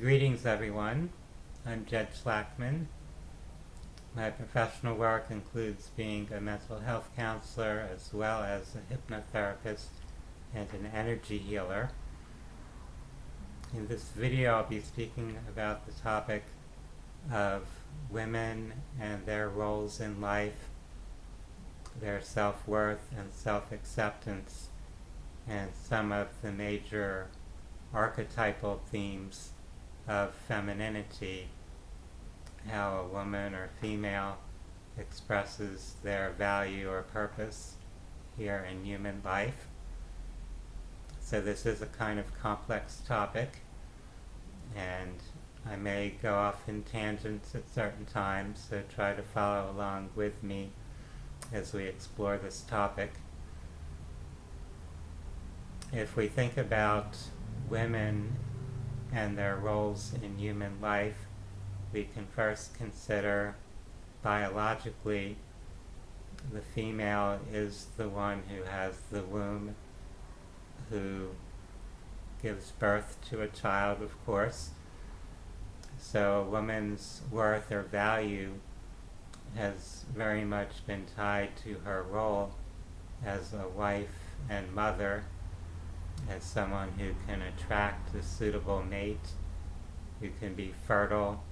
Greetings, everyone. I'm Jed Schlackman. My professional work includes being a mental health counselor as well as a hypnotherapist and an energy healer. In this video, I'll be speaking about the topic of women and their roles in life, their self-worth and self-acceptance, and some of the major archetypal themes of femininity, how a woman or female expresses their value or purpose here in human life. So this is a kind of complex topic, and I may go off in tangents at certain times, so try to follow along with me as we explore this topic. If we think about women and their roles in human life, we can first consider biologically the female is the one who has the womb, who gives birth to a child, of course. So a woman's worth or value has very much been tied to her role as a wife and mother, as someone who can attract a suitable mate, who can be fertile,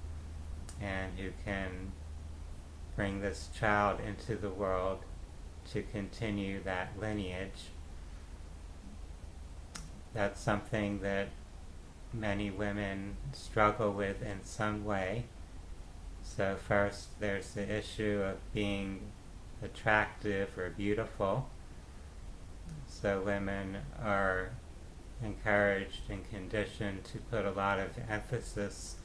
and who can bring this child into the world to continue that lineage. That's something that many women struggle with in some way. So first there's the issue of being attractive or beautiful. So women are encouraged and conditioned to put a lot of emphasis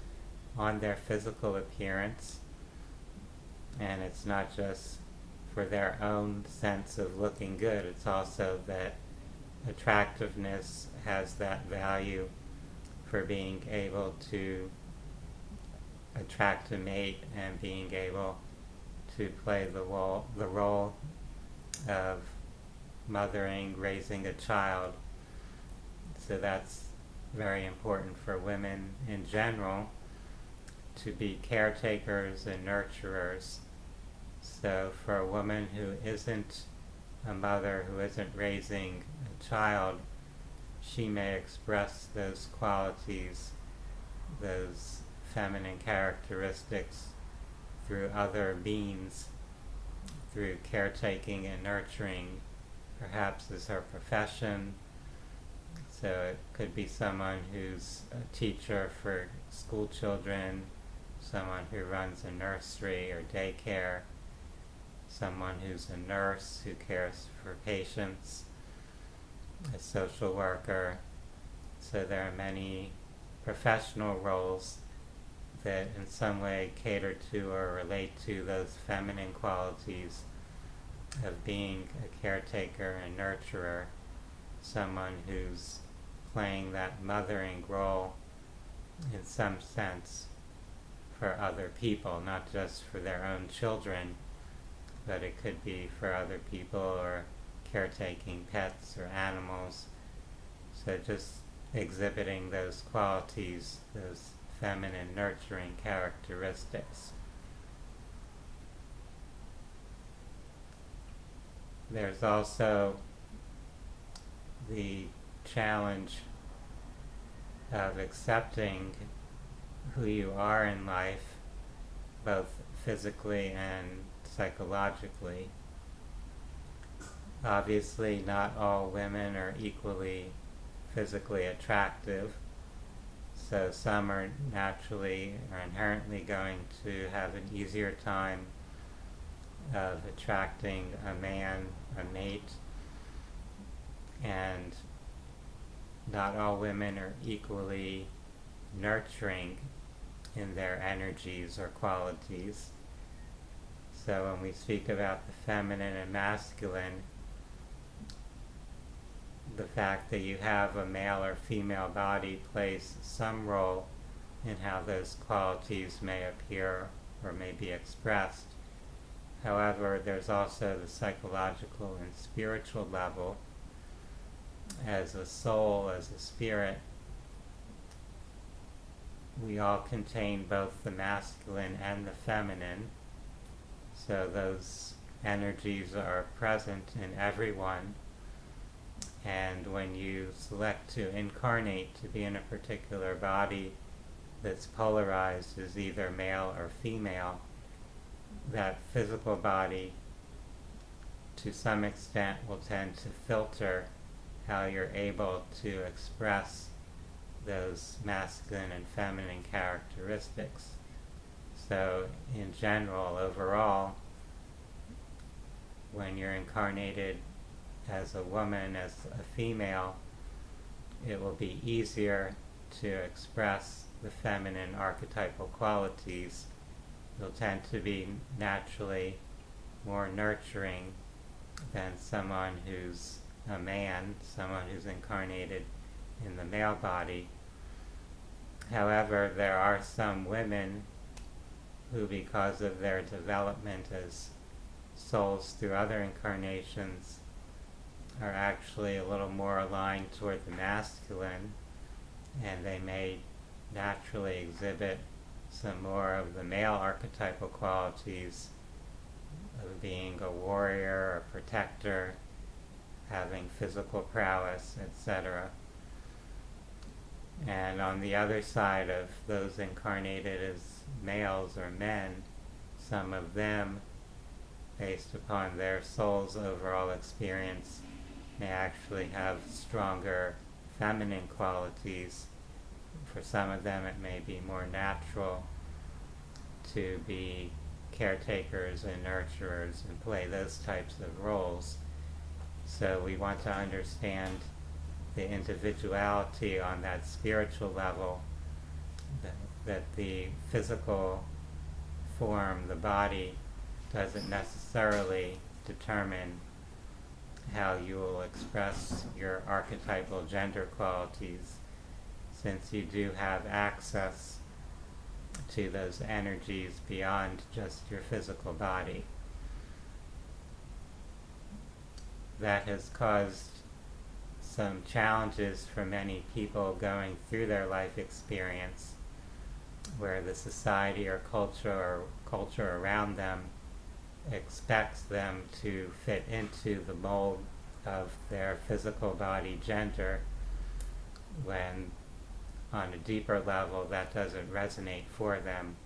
on their physical appearance, and it's not just for their own sense of looking good, it's also that attractiveness has that value for being able to attract a mate and being able to play the role of mothering, raising a child. So that's very important for women in general, to be caretakers and nurturers. So for a woman who isn't a mother, who isn't raising a child, she may express those qualities, those feminine characteristics, through other means, through caretaking and nurturing, perhaps as her profession. So it could be someone who's a teacher for school children, someone who runs a nursery or daycare, someone who's a nurse who cares for patients, a social worker. So there are many professional roles that in some way cater to or relate to those feminine qualities of being a caretaker and nurturer, someone who's playing that mothering role in some sense for other people, not just for their own children, but it could be for other people, or caretaking pets or animals. So just exhibiting those qualities, those feminine nurturing characteristics. There's also the challenge of accepting who you are in life, both physically and psychologically. Obviously, not all women are equally physically attractive, so some are naturally or inherently going to have an easier time of attracting a man, a mate, and not all women are equally nurturing in their energies or qualities. So when we speak about the feminine and masculine, the fact that you have a male or female body plays some role in how those qualities may appear or may be expressed. However, there's also the psychological and spiritual level. As a soul, as a spirit, we all contain both the masculine and the feminine, so those energies are present in everyone. And when you select to incarnate to be in a particular body that's polarized as either male or female, that physical body to some extent will tend to filter how you're able to express those masculine and feminine characteristics. So in general, overall, when you're incarnated as a woman, as a female, it will be easier to express the feminine archetypal qualities. You'll tend to be naturally more nurturing than someone who's a man, someone who's incarnated in the male body. However, there are some women who, because of their development as souls through other incarnations, are actually a little more aligned toward the masculine, and they may naturally exhibit some more of the male archetypal qualities of being a warrior, a protector, having physical prowess, etc. And on the other side of those incarnated as males or men, some of them, based upon their soul's overall experience, may actually have stronger feminine qualities. For some of them it may be more natural to be caretakers and nurturers and play those types of roles. So we want to understand the individuality on that spiritual level, that the physical form, the body, doesn't necessarily determine how you will express your archetypal gender qualities, since you do have access to those energies beyond just your physical body. That has caused some challenges for many people going through their life experience, where the society or culture around them expects them to fit into the mold of their physical body gender, when on a deeper level that doesn't resonate for them.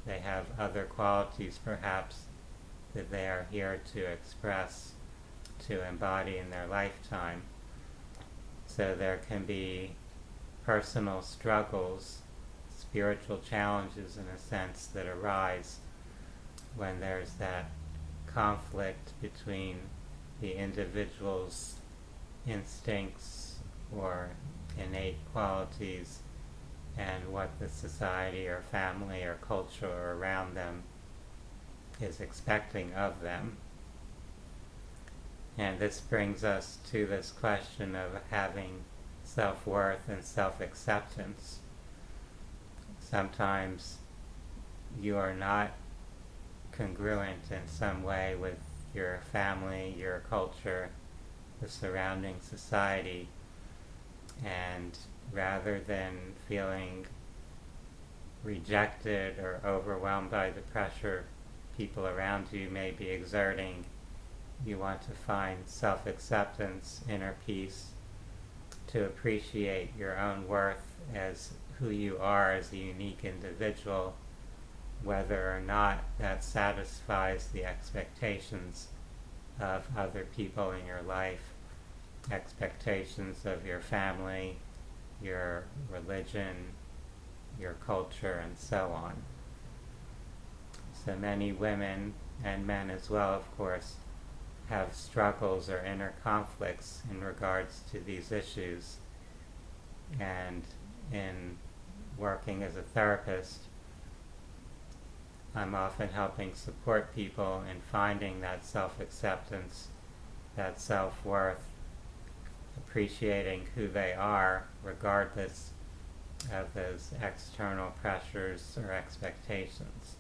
They have other qualities perhaps that they are here to express, to embody in their lifetime. So there can be personal struggles, spiritual challenges in a sense, that arise when there's that conflict between the individual's instincts or innate qualities and what the society or family or culture around them is expecting of them. And this brings us to this question of having self-worth and self-acceptance. Sometimes you are not congruent in some way with your family, your culture, the surrounding society, and rather than feeling rejected or overwhelmed by the pressure people around you may be exerting, you want to find self-acceptance, inner peace, to appreciate your own worth as who you are as a unique individual, whether or not that satisfies the expectations of other people in your life, expectations of your family, your religion, your culture, and so on. So many women, and men as well, of course, have struggles or inner conflicts in regards to these issues. And in working as a therapist, I'm often helping support people in finding that self-acceptance, that self-worth, appreciating who they are regardless of those external pressures or expectations.